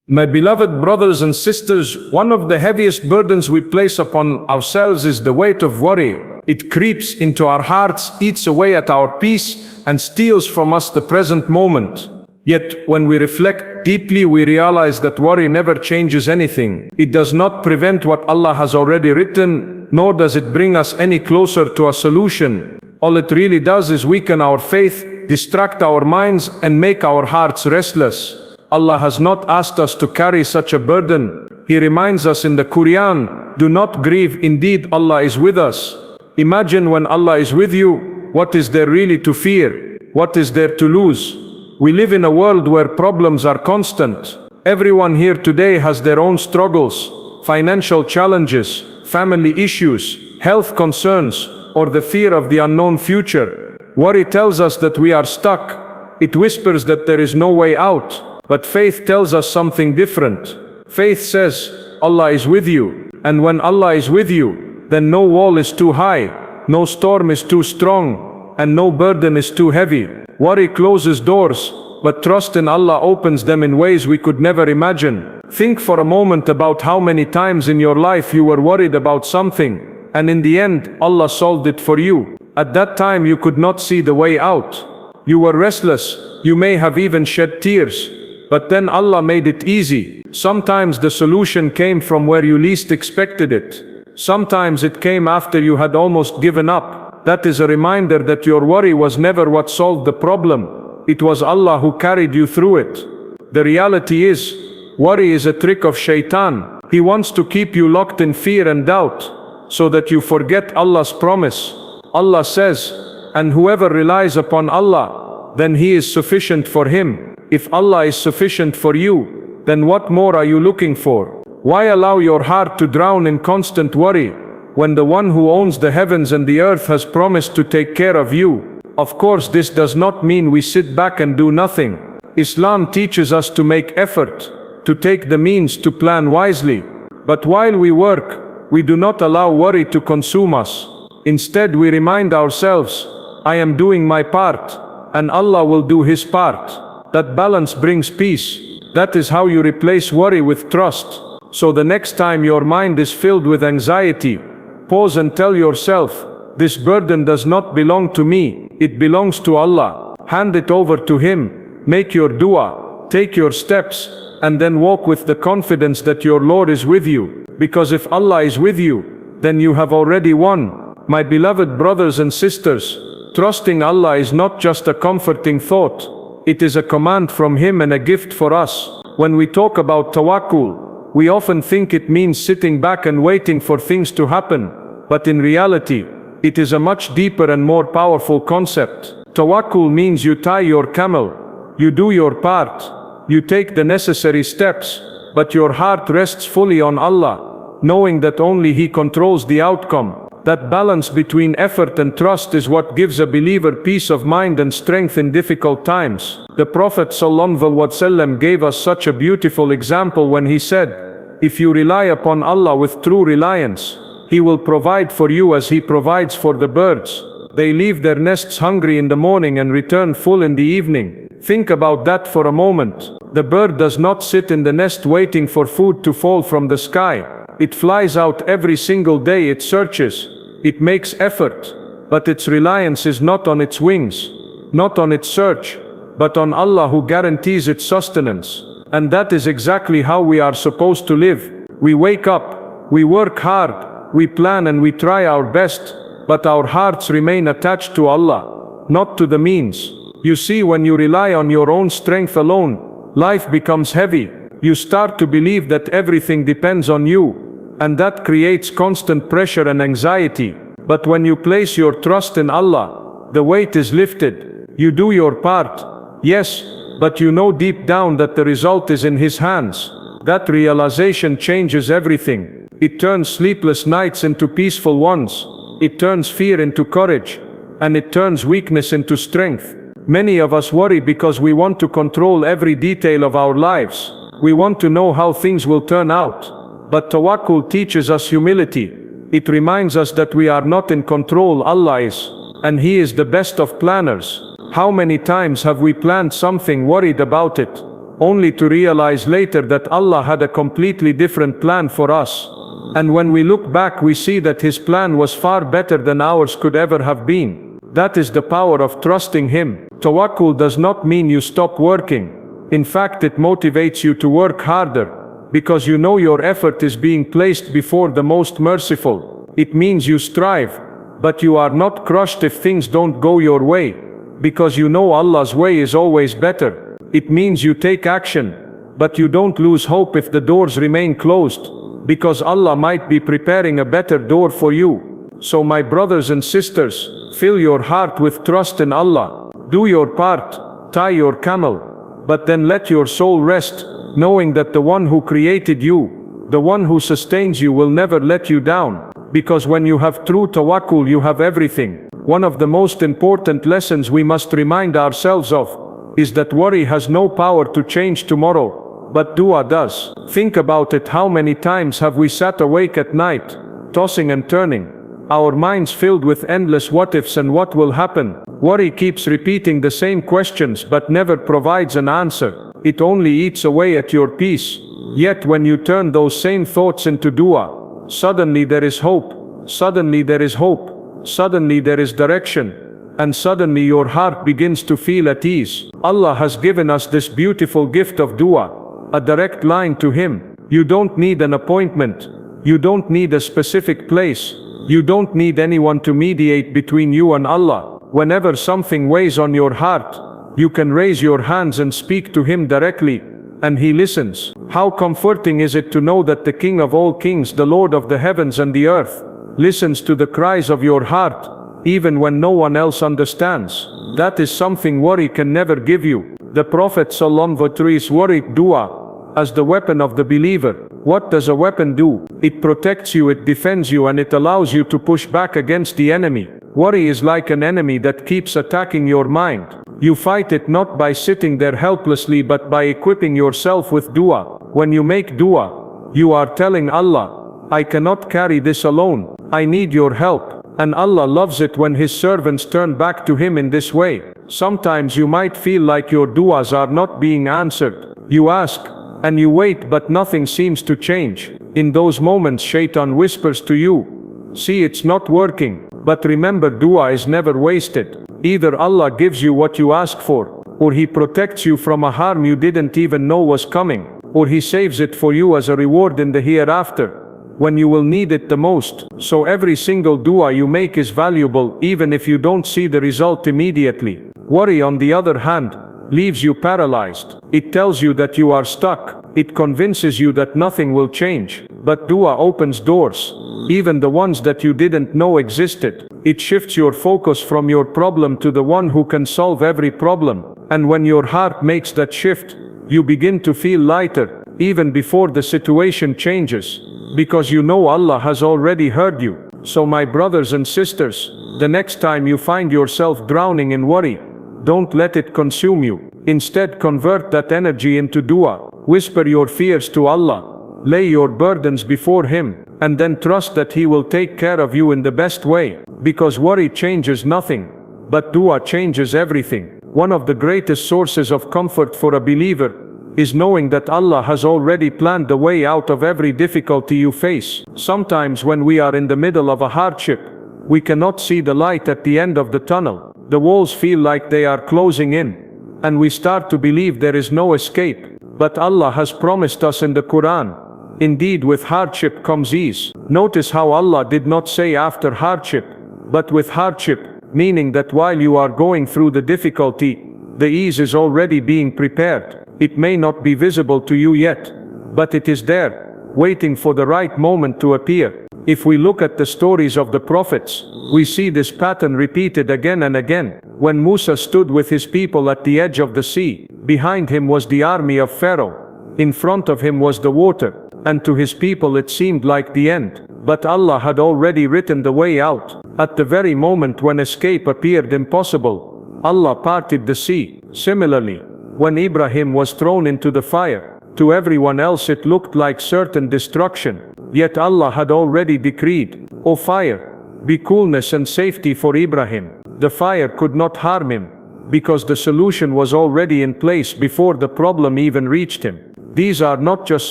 My beloved brothers and sisters, one of the heaviest burdens we place upon ourselves is the weight of worry. It creeps into our hearts, eats away at our peace, and steals from us the present moment. Yet, when we reflect deeply, we realize that worry never changes anything. It does not prevent what Allah has already written, nor does it bring us any closer to a solution. All it really does is weaken our faith, distract our minds, and make our hearts restless. Allah has not asked us to carry such a burden. He reminds us in the Qur'an, do not grieve, indeed Allah is with us. Imagine when Allah is with you, what is there really to fear? What is there to lose? We live in a world where problems are constant. Everyone here today has their own struggles, financial challenges, family issues, health concerns, or the fear of the unknown future. Worry tells us that we are stuck. It whispers that there is no way out. But faith tells us something different. Faith says, Allah is with you. And when Allah is with you, then no wall is too high, no storm is too strong, and no burden is too heavy. Worry closes doors, but trust in Allah opens them in ways we could never imagine. Think for a moment about how many times in your life you were worried about something, and in the end, Allah solved it for you. At that time you could not see the way out. You were restless, you may have even shed tears. But then Allah made it easy. Sometimes the solution came from where you least expected it. Sometimes it came after you had almost given up. That is a reminder that your worry was never what solved the problem. It was Allah who carried you through it. The reality is, worry is a trick of shaitan. He wants to keep you locked in fear and doubt, so that you forget Allah's promise. Allah says, and whoever relies upon Allah, then He is sufficient for him. If Allah is sufficient for you, then what more are you looking for? Why allow your heart to drown in constant worry, when the one who owns the heavens and the earth has promised to take care of you? Of course, this does not mean we sit back and do nothing. Islam teaches us to make effort, to take the means to plan wisely. But while we work, we do not allow worry to consume us. Instead, we remind ourselves, I am doing my part, and Allah will do His part. That balance brings peace. That is how you replace worry with trust. So the next time your mind is filled with anxiety, pause and tell yourself, this burden does not belong to me, it belongs to Allah. Hand it over to Him, make your dua, take your steps, and then walk with the confidence that your Lord is with you. Because if Allah is with you, then you have already won. My beloved brothers and sisters, trusting Allah is not just a comforting thought. It is a command from Him and a gift for us. When we talk about tawakkul, we often think it means sitting back and waiting for things to happen. But in reality, it is a much deeper and more powerful concept. Tawakkul means you tie your camel, you do your part, you take the necessary steps, but your heart rests fully on Allah, knowing that only He controls the outcome. That balance between effort and trust is what gives a believer peace of mind and strength in difficult times. The Prophet ﷺ gave us such a beautiful example when he said, if you rely upon Allah with true reliance, He will provide for you as He provides for the birds. They leave their nests hungry in the morning and return full in the evening. Think about that for a moment. The bird does not sit in the nest waiting for food to fall from the sky. It flies out every single day, it searches. It makes effort, but its reliance is not on its wings, not on its search, but on Allah who guarantees its sustenance. And that is exactly how we are supposed to live. We wake up, we work hard, we plan and we try our best, but our hearts remain attached to Allah, not to the means. You see, when you rely on your own strength alone, life becomes heavy. You start to believe that everything depends on you. And that creates constant pressure and anxiety. But when you place your trust in Allah, the weight is lifted. You do your part, yes, but you know deep down that the result is in His hands. That realization changes everything. It turns sleepless nights into peaceful ones. It turns fear into courage. And it turns weakness into strength. Many of us worry because we want to control every detail of our lives. We want to know how things will turn out. But tawakkul teaches us humility. It reminds us that we are not in control, Allah is, and He is the best of planners. How many times have we planned something, worried about it, only to realize later that Allah had a completely different plan for us. And when we look back, we see that His plan was far better than ours could ever have been. That is the power of trusting Him. Tawakkul does not mean you stop working. In fact, it motivates you to work harder, because you know your effort is being placed before the most merciful. It means you strive, but you are not crushed if things don't go your way, because you know Allah's way is always better. It means you take action, but you don't lose hope if the doors remain closed, because Allah might be preparing a better door for you. So my brothers and sisters, fill your heart with trust in Allah. Do your part, tie your camel, but then let your soul rest, knowing that the one who created you, the one who sustains you, will never let you down. Because when you have true tawakkul, you have everything. One of the most important lessons we must remind ourselves of is that worry has no power to change tomorrow, but dua does. Think about it. How many times have we sat awake at night, tossing and turning, our minds filled with endless what ifs and what will happen? Worry keeps repeating the same questions but never provides an answer. It only eats away at your peace. Yet when you turn those same thoughts into dua, suddenly there is hope, suddenly there is hope, suddenly there is direction, and suddenly your heart begins to feel at ease. Allah has given us this beautiful gift of dua, a direct line to Him. You don't need an appointment, you don't need a specific place, you don't need anyone to mediate between you and Allah. Whenever something weighs on your heart, you can raise your hands and speak to Him directly, and He listens. How comforting is it to know that the King of all kings, the Lord of the heavens and the earth, listens to the cries of your heart, even when no one else understands. That is something worry can never give you. The Prophet ﷺ treats worry, dua, as the weapon of the believer. What does a weapon do? It protects you, it defends you, and it allows you to push back against the enemy. Worry is like an enemy that keeps attacking your mind. You fight it not by sitting there helplessly, but by equipping yourself with dua. When you make dua, you are telling Allah, I cannot carry this alone, I need your help. And Allah loves it when His servants turn back to Him in this way. Sometimes you might feel like your duas are not being answered. You ask, and you wait, but nothing seems to change. In those moments, Shaitan whispers to you, see, it's not working. But remember, dua is never wasted. Either Allah gives you what you ask for, or He protects you from a harm you didn't even know was coming, or He saves it for you as a reward in the hereafter, when you will need it the most. So every single dua you make is valuable, even if you don't see the result immediately. Worry, on the other hand, leaves you paralyzed. It tells you that you are stuck. It convinces you that nothing will change. But dua opens doors, even the ones that you didn't know existed. It shifts your focus from your problem to the one who can solve every problem. And when your heart makes that shift, you begin to feel lighter, even before the situation changes, because you know Allah has already heard you. So my brothers and sisters, the next time you find yourself drowning in worry, don't let it consume you. Instead, convert that energy into dua. Whisper your fears to Allah, lay your burdens before Him, and then trust that He will take care of you in the best way. Because worry changes nothing, but dua changes everything. One of the greatest sources of comfort for a believer is knowing that Allah has already planned the way out of every difficulty you face. Sometimes when we are in the middle of a hardship, we cannot see the light at the end of the tunnel. The walls feel like they are closing in, and we start to believe there is no escape. But Allah has promised us in the Qur'an, indeed with hardship comes ease. Notice how Allah did not say after hardship, but with hardship, meaning that while you are going through the difficulty, the ease is already being prepared. It may not be visible to you yet, but it is there, waiting for the right moment to appear. If we look at the stories of the prophets, we see this pattern repeated again and again. When Musa stood with his people at the edge of the sea, behind him was the army of Pharaoh, in front of him was the water, and to his people it seemed like the end. But Allah had already written the way out. At the very moment when escape appeared impossible, Allah parted the sea. Similarly, when Ibrahim was thrown into the fire, to everyone else it looked like certain destruction. Yet Allah had already decreed, O fire, be coolness and safety for Ibrahim. The fire could not harm him, because the solution was already in place before the problem even reached him. These are not just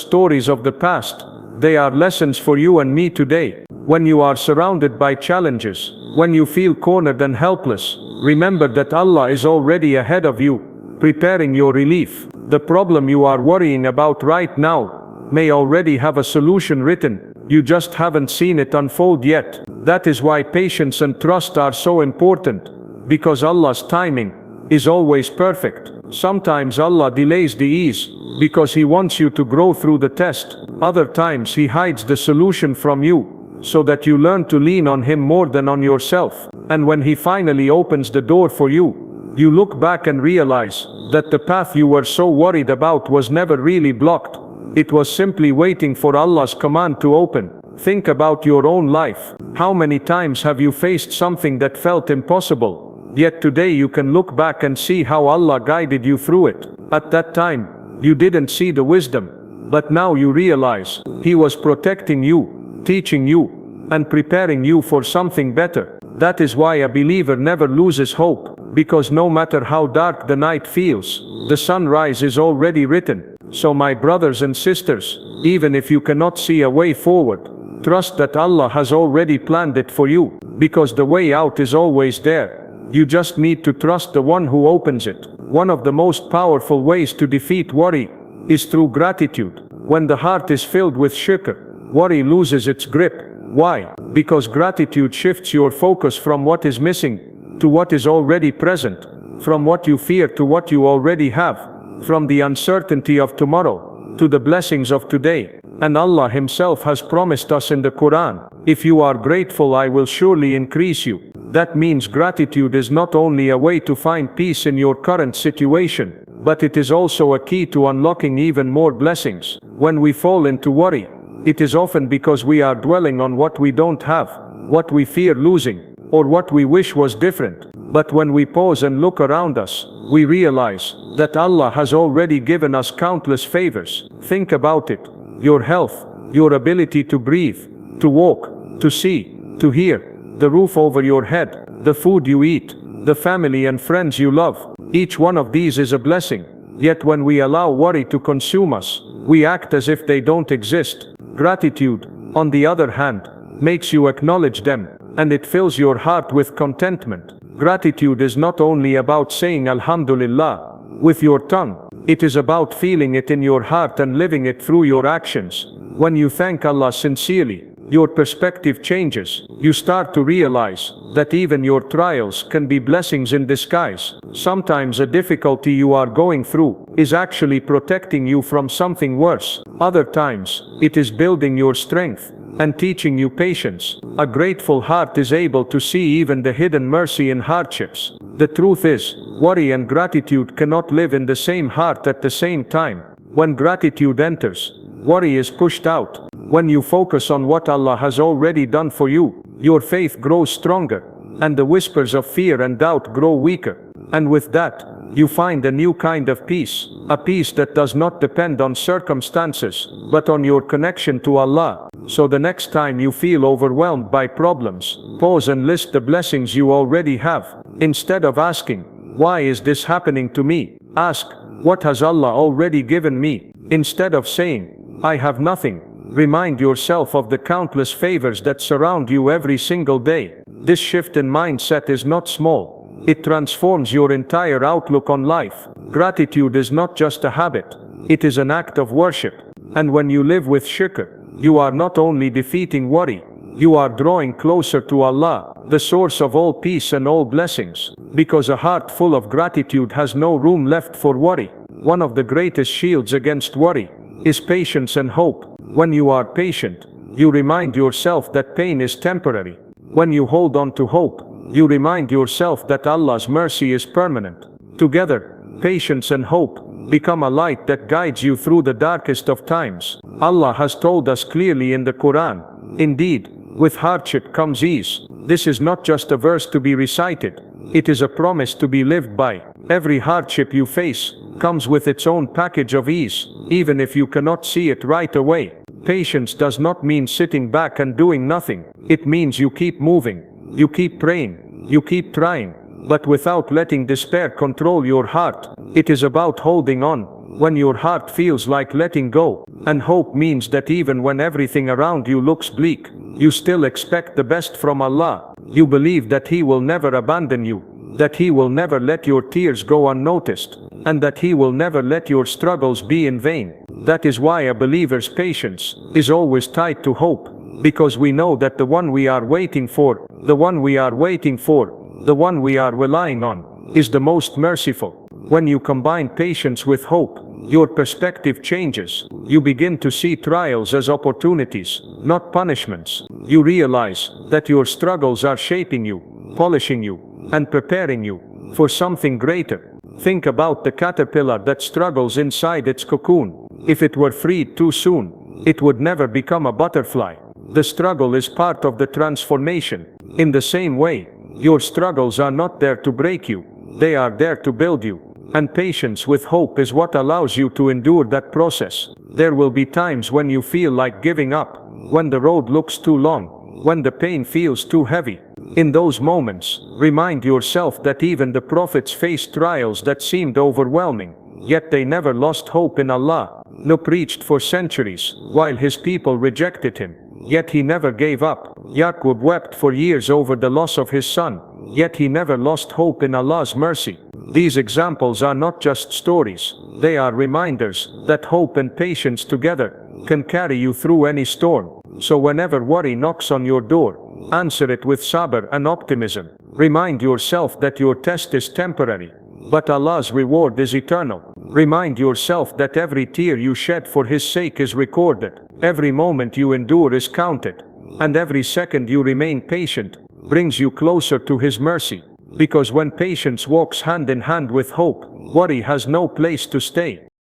stories of the past, they are lessons for you and me today. When you are surrounded by challenges, when you feel cornered and helpless, remember that Allah is already ahead of you, preparing your relief. The problem you are worrying about right now may already have a solution written, you just haven't seen it unfold yet. That is why patience and trust are so important, because Allah's timing is always perfect. Sometimes Allah delays the ease, because He wants you to grow through the test. Other times He hides the solution from you, so that you learn to lean on Him more than on yourself. And when He finally opens the door for you, you look back and realize that the path you were so worried about was never really blocked. It was simply waiting for Allah's command to open. Think about your own life. How many times have you faced something that felt impossible? Yet today you can look back and see how Allah guided you through it. At that time, you didn't see the wisdom, but now you realize He was protecting you, teaching you, and preparing you for something better. That is why a believer never loses hope, because no matter how dark the night feels, the sunrise is already written. So my brothers and sisters, even if you cannot see a way forward, trust that Allah has already planned it for you, because the way out is always there. You just need to trust the one who opens it. One of the most powerful ways to defeat worry is through gratitude. When the heart is filled with shukr, worry loses its grip. Why? Because gratitude shifts your focus from what is missing to what is already present, from what you fear to what you already have, from the uncertainty of tomorrow to the blessings of today. And Allah Himself has promised us in the Qur'an, if you are grateful, I will surely increase you. That means gratitude is not only a way to find peace in your current situation, but it is also a key to unlocking even more blessings. When we fall into worry, it is often because we are dwelling on what we don't have, what we fear losing, or what we wish was different. But when we pause and look around us, we realize that Allah has already given us countless favors. Think about it. Your health, your ability to breathe, to walk, to see, to hear, the roof over your head, the food you eat, the family and friends you love. Each one of these is a blessing. Yet when we allow worry to consume us, we act as if they don't exist. Gratitude, on the other hand, makes you acknowledge them, and it fills your heart with contentment. Gratitude is not only about saying Alhamdulillah with your tongue, it is about feeling it in your heart and living it through your actions. When you thank Allah sincerely, your perspective changes. You start to realize that even your trials can be blessings in disguise. Sometimes a difficulty you are going through is actually protecting you from something worse. Other times, it is building your strength and teaching you patience. A grateful heart is able to see even the hidden mercy in hardships. The truth is, worry and gratitude cannot live in the same heart at the same time. When gratitude enters, worry is pushed out. When you focus on what Allah has already done for you, your faith grows stronger, and the whispers of fear and doubt grow weaker. And with that, you find a new kind of peace, a peace that does not depend on circumstances, but on your connection to Allah. So the next time you feel overwhelmed by problems, pause and list the blessings you already have. Instead of asking, why is this happening to me? Ask, what has Allah already given me? Instead of saying, I have nothing, remind yourself of the countless favors that surround you every single day. This shift in mindset is not small. It transforms your entire outlook on life. Gratitude is not just a habit, it is an act of worship. And when you live with shukr, you are not only defeating worry, you are drawing closer to Allah, the source of all peace and all blessings. Because a heart full of gratitude has no room left for worry. One of the greatest shields against worry is patience and hope. When you are patient, you remind yourself that pain is temporary. When you hold on to hope, you remind yourself that Allah's mercy is permanent. Together, patience and hope become a light that guides you through the darkest of times. Allah has told us clearly in the Qur'an, indeed, with hardship comes ease. This is not just a verse to be recited, it is a promise to be lived by. Every hardship you face comes with its own package of ease, even if you cannot see it right away. Patience does not mean sitting back and doing nothing. It means you keep moving, you keep praying, you keep trying, but without letting despair control your heart. It is about holding on when your heart feels like letting go. And hope means that even when everything around you looks bleak, you still expect the best from Allah. You believe that He will never abandon you, that He will never let your tears go unnoticed, and that He will never let your struggles be in vain. That is why a believer's patience is always tied to hope, because we know that the one we are waiting for, the one we are waiting for, the one we are relying on, is the most merciful. When you combine patience with hope, your perspective changes. You begin to see trials as opportunities, not punishments. You realize that your struggles are shaping you, polishing you, and preparing you for something greater. Think about the caterpillar that struggles inside its cocoon. If it were freed too soon, it would never become a butterfly. The struggle is part of the transformation. In the same way, your struggles are not there to break you, they are there to build you. And patience with hope is what allows you to endure that process. There will be times when you feel like giving up, when the road looks too long, when the pain feels too heavy. In those moments, remind yourself that even the prophets faced trials that seemed overwhelming, yet they never lost hope in Allah. Nuh preached for centuries, while his people rejected him, yet he never gave up. Yaqub wept for years over the loss of his son, yet he never lost hope in Allah's mercy. These examples are not just stories, they are reminders that hope and patience together can carry you through any storm. So whenever worry knocks on your door, answer it with sabr and optimism. Remind yourself that your test is temporary, but Allah's reward is eternal. Remind yourself that every tear you shed for His sake is recorded, every moment you endure is counted, and every second you remain patient brings you closer to His mercy. Because when patience walks hand in hand with hope, worry has no place to stay.